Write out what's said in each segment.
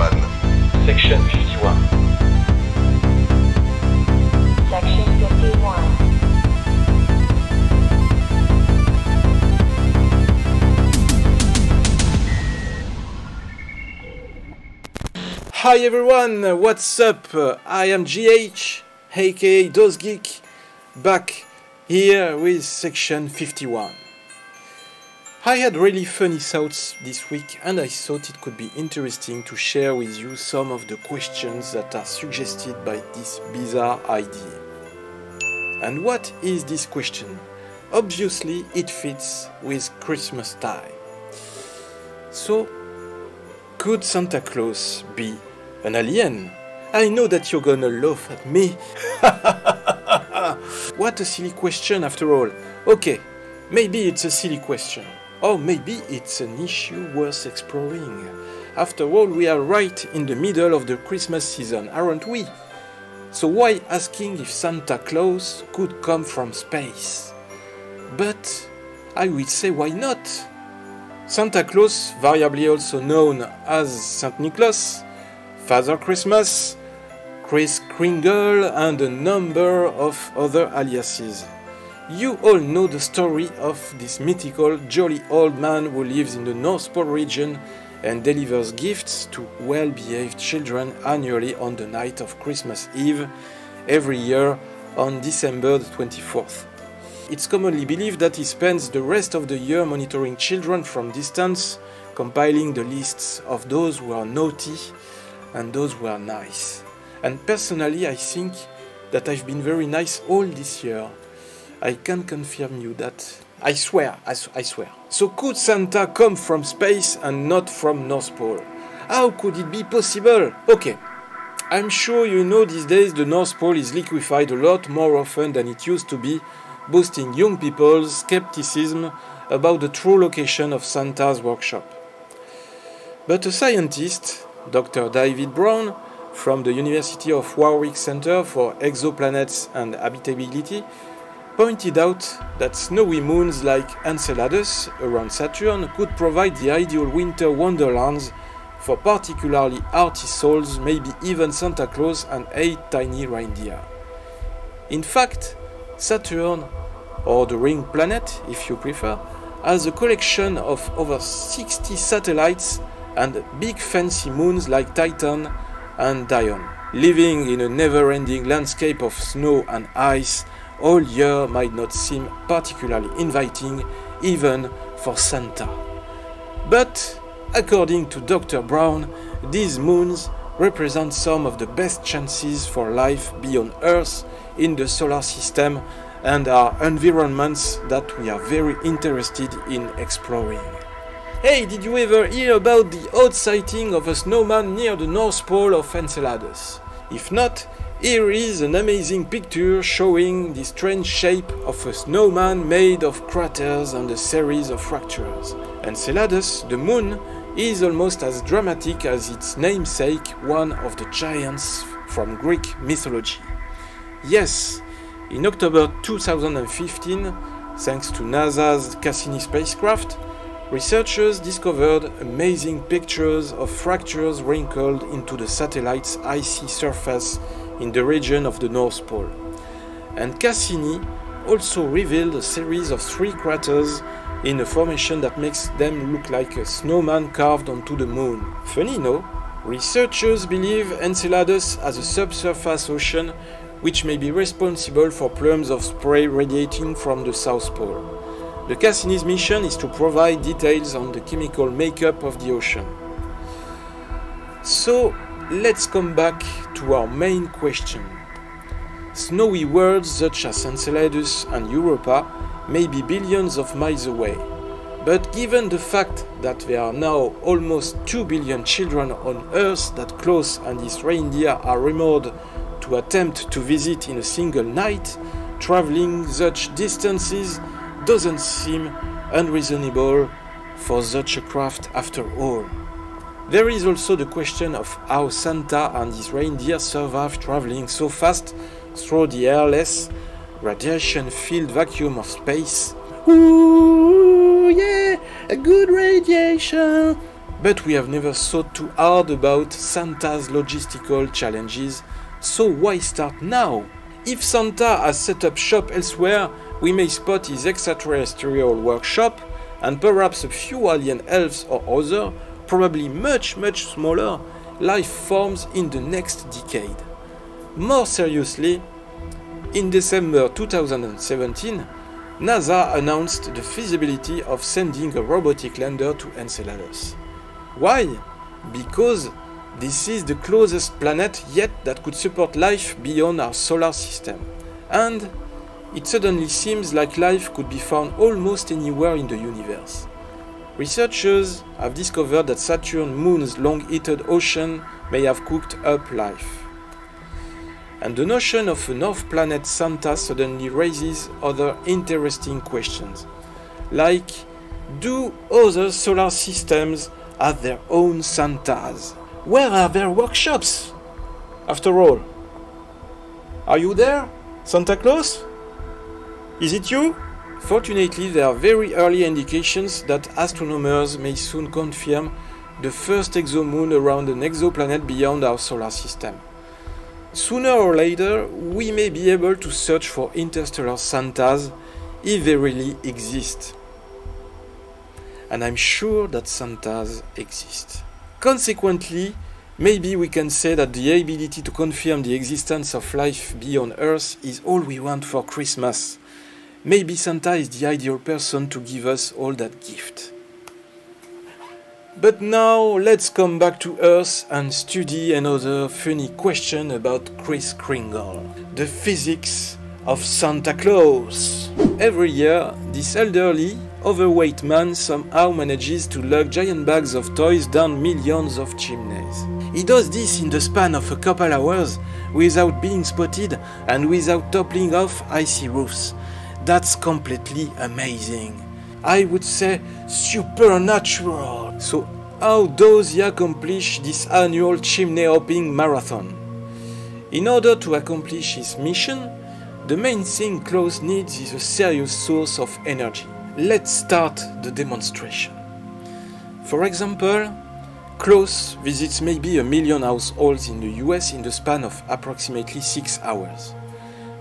51. Section 51. Section 51. Hi everyone, what's up? I am GH, aka DoseGeek, back here with section 51. I had really funny thoughts this week and I thought it could be interesting to share with you some of the questions that are suggested by this bizarre idea. And what is this question? Obviously it fits with Christmas time. So, could Santa Claus be an alien? I know that you're gonna laugh at me. What a silly question after all. Okay, maybe it's a silly question. Or maybe it's an issue worth exploring. After all, we are right in the middle of the Christmas season, aren't we? So why asking if Santa Claus could come from space? But I will say why not? Santa Claus, variably also known as Saint Nicholas, Father Christmas, Kris Kringle, and a number of other aliases. You all know the story of this mythical, jolly old man who lives in the North Pole region and delivers gifts to well-behaved children annually on the night of Christmas Eve, every year on December the 24th. It's commonly believed that he spends the rest of the year monitoring children from distance, compiling the lists of those who are naughty and those who are nice. And personally, I think that I've been very nice all this year. I can confirm you that. I swear. So could Santa come from space and not from North Pole? How could it be possible? Okay, I'm sure you know these days the North Pole is liquefied a lot more often than it used to be, boosting young people's skepticism about the true location of Santa's workshop. But a scientist, Dr. David Brown, from the University of Warwick Center for Exoplanets and Habitability, pointed out that snowy moons like Enceladus around Saturn could provide the ideal winter wonderlands for particularly arty souls, maybe even Santa Claus and 8 tiny reindeer. In fact, Saturn, or the ring planet if you prefer, has a collection of over 60 satellites and big fancy moons like Titan and Dione. Living in a never-ending landscape of snow and ice all year might not seem particularly inviting even for Santa. But, according to Dr. Brown, these moons represent some of the best chances for life beyond Earth in the solar system and are environments that we are very interested in exploring. Hey, did you ever hear about the odd sighting of a snowman near the North Pole of Enceladus? If not, here is an amazing picture showing the strange shape of a snowman made of craters and a series of fractures. Enceladus, the moon, is almost as dramatic as its namesake, one of the giants from Greek mythology. Yes, in October 2015, thanks to NASA's Cassini spacecraft, researchers discovered amazing pictures of fractures wrinkled into the satellite's icy surface in the region of the North Pole. And Cassini also revealed a series of 3 craters in a formation that makes them look like a snowman carved onto the moon. Funny, no? Researchers believe Enceladus has a subsurface ocean which may be responsible for plumes of spray radiating from the South Pole. The Cassini's mission is to provide details on the chemical makeup of the ocean. So, let's come back to our main question. Snowy worlds such as Enceladus and Europa may be billions of miles away, but given the fact that there are now almost 2 billion children on Earth that Claus and his reindeer are rumored to attempt to visit in a single night, traveling such distances doesn't seem unreasonable for such a craft after all. There is also the question of how Santa and his reindeer survive traveling so fast through the airless, radiation-filled vacuum of space. Ooh, yeah, a good radiation! But we have never thought too hard about Santa's logistical challenges, so why start now? If Santa has set up shop elsewhere, we may spot his extraterrestrial workshop and perhaps a few alien elves or other, probably much smaller, life forms in the next decade. More seriously, in December 2017, NASA announced the feasibility of sending a robotic lander to Enceladus. Why? Because this is the closest planet yet that could support life beyond our solar system. And it suddenly seems like life could be found almost anywhere in the universe. Researchers have discovered that Saturn's moon's long-heated ocean may have cooked up life. And the notion of an off-planet Santa suddenly raises other interesting questions, like, do other solar systems have their own Santas? Where are their workshops? After all, are you there, Santa Claus? Is it you? Fortunately, there are very early indications that astronomers may soon confirm the first exomoon around an exoplanet beyond our solar system. Sooner or later, we may be able to search for interstellar Santas if they really exist. And I'm sure that Santas exist. Consequently, maybe we can say that the ability to confirm the existence of life beyond Earth is all we want for Christmas. Maybe Santa is the ideal person to give us all that gift. But now let's come back to Earth and study another funny question about Kris Kringle. The physics of Santa Claus. Every year, this elderly, overweight man somehow manages to lug giant bags of toys down millions of chimneys. He does this in the span of a couple hours without being spotted and without toppling off icy roofs. That's completely amazing. I would say supernatural. So how does he accomplish this annual chimney hopping marathon? In order to accomplish his mission, the main thing Claus needs is a serious source of energy. Let's start the demonstration. For example, Claus visits maybe 1 million households in the US in the span of approximately 6 hours.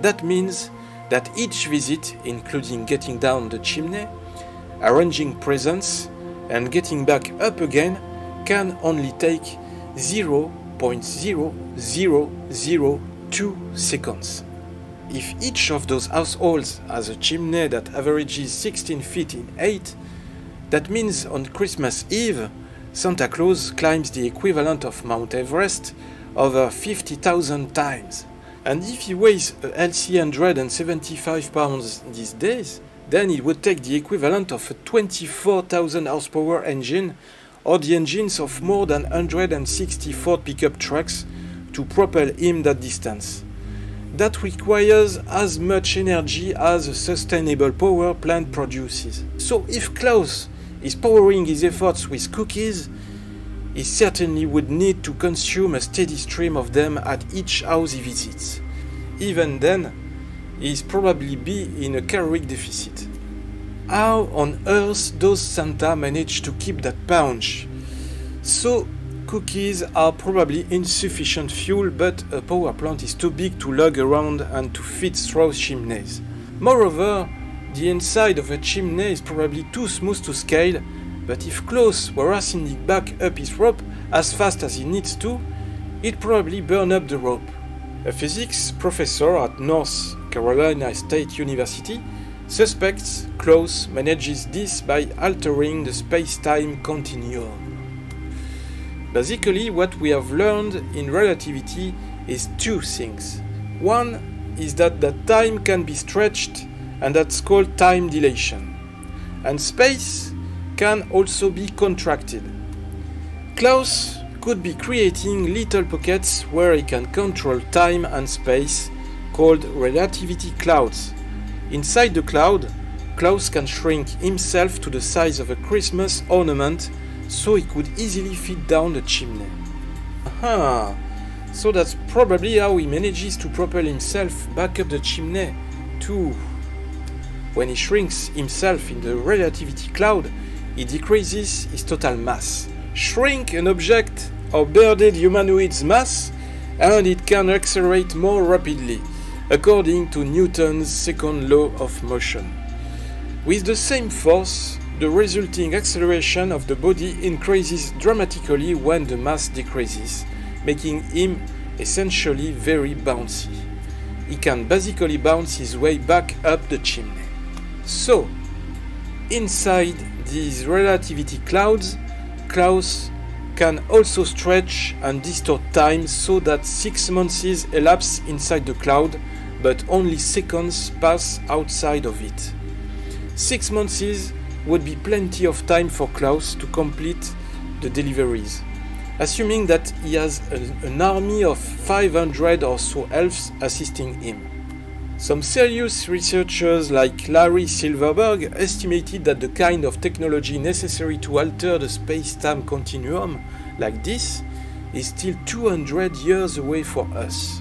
That means that each visit, including getting down the chimney, arranging presents, and getting back up again, can only take 0.0002 seconds. If each of those households has a chimney that averages 16 feet in height, that means on Christmas Eve, Santa Claus climbs the equivalent of Mount Everest over 50,000 times. And if he weighs a healthy 175 pounds these days, then it would take the equivalent of a 24,000 horsepower engine or the engines of more than 160 Ford pickup trucks to propel him that distance. That requires as much energy as a sustainable power plant produces. So if Claus is powering his efforts with cookies, he certainly would need to consume a steady stream of them at each house he visits. Even then, he's probably be in a caloric deficit. How on earth does Santa manage to keep that punch? So, cookies are probably insufficient fuel, but a power plant is too big to lug around and to fit through chimneys. Moreover, the inside of a chimney is probably too smooth to scale, but if Claus were ascending back up his rope as fast as he needs to, he'd probably burn up the rope. A physics professor at North Carolina State University suspects Claus manages this by altering the space-time continuum. Basically, what we have learned in relativity is two things. One is that time can be stretched, and that's called time dilation. And space can also be contracted. Claus could be creating little pockets where he can control time and space, called relativity clouds. Inside the cloud, Claus can shrink himself to the size of a Christmas ornament, so he could easily fit down the chimney. Aha! So that's probably how he manages to propel himself back up the chimney, too. When he shrinks himself in the relativity cloud, he decreases his total mass, shrink an object or burden humanoid's mass, and it can accelerate more rapidly, according to Newton's second law of motion. With the same force, the resulting acceleration of the body increases dramatically when the mass decreases, making him essentially very bouncy. He can basically bounce his way back up the chimney. So, inside these relativity clouds, Klaus can also stretch and distort time so that 6 months elapse inside the cloud, but only seconds pass outside of it. 6 months would be plenty of time for Klaus to complete the deliveries, assuming that he has an army of 500 or so elves assisting him. Some serious researchers like Larry Silverberg estimated that the kind of technology necessary to alter the space-time continuum like this is still 200 years away for us.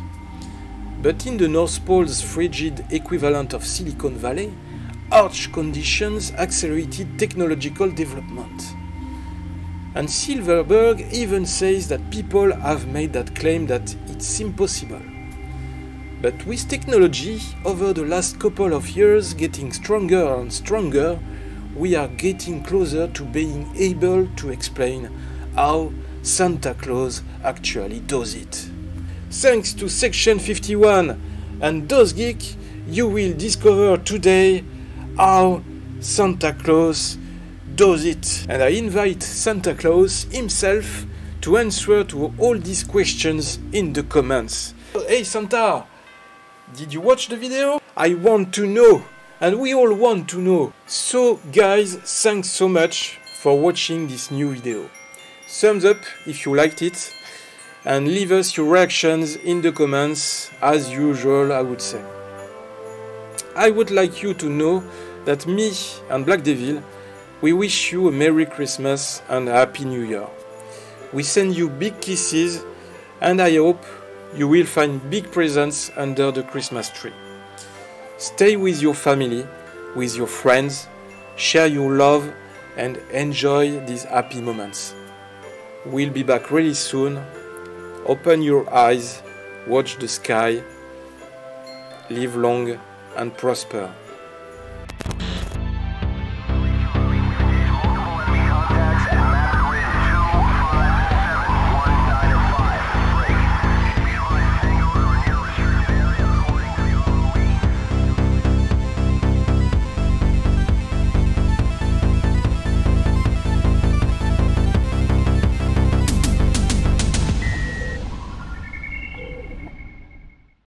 But in the North Pole's frigid equivalent of Silicon Valley, harsh conditions accelerated technological development. And Silverberg even says that people have made that claim that it's impossible. But with technology, over the last couple of years getting stronger and stronger, we are getting closer to being able to explain how Santa Claus actually does it. Thanks to Section 51 and DOSGeek, you will discover today how Santa Claus does it. And I invite Santa Claus himself to answer to all these questions in the comments. Hey Santa! Did you watch the video? I want to know, and we all want to know. So guys, thanks so much for watching this new video. Thumbs up if you liked it, and leave us your reactions in the comments, as usual I would say. I would like you to know that me and Black Devil, we wish you a Merry Christmas and a Happy New Year. We send you big kisses, and I hope you will find big presents under the Christmas tree. Stay with your family, with your friends, share your love and enjoy these happy moments. We'll be back really soon. Open your eyes, watch the sky, live long and prosper.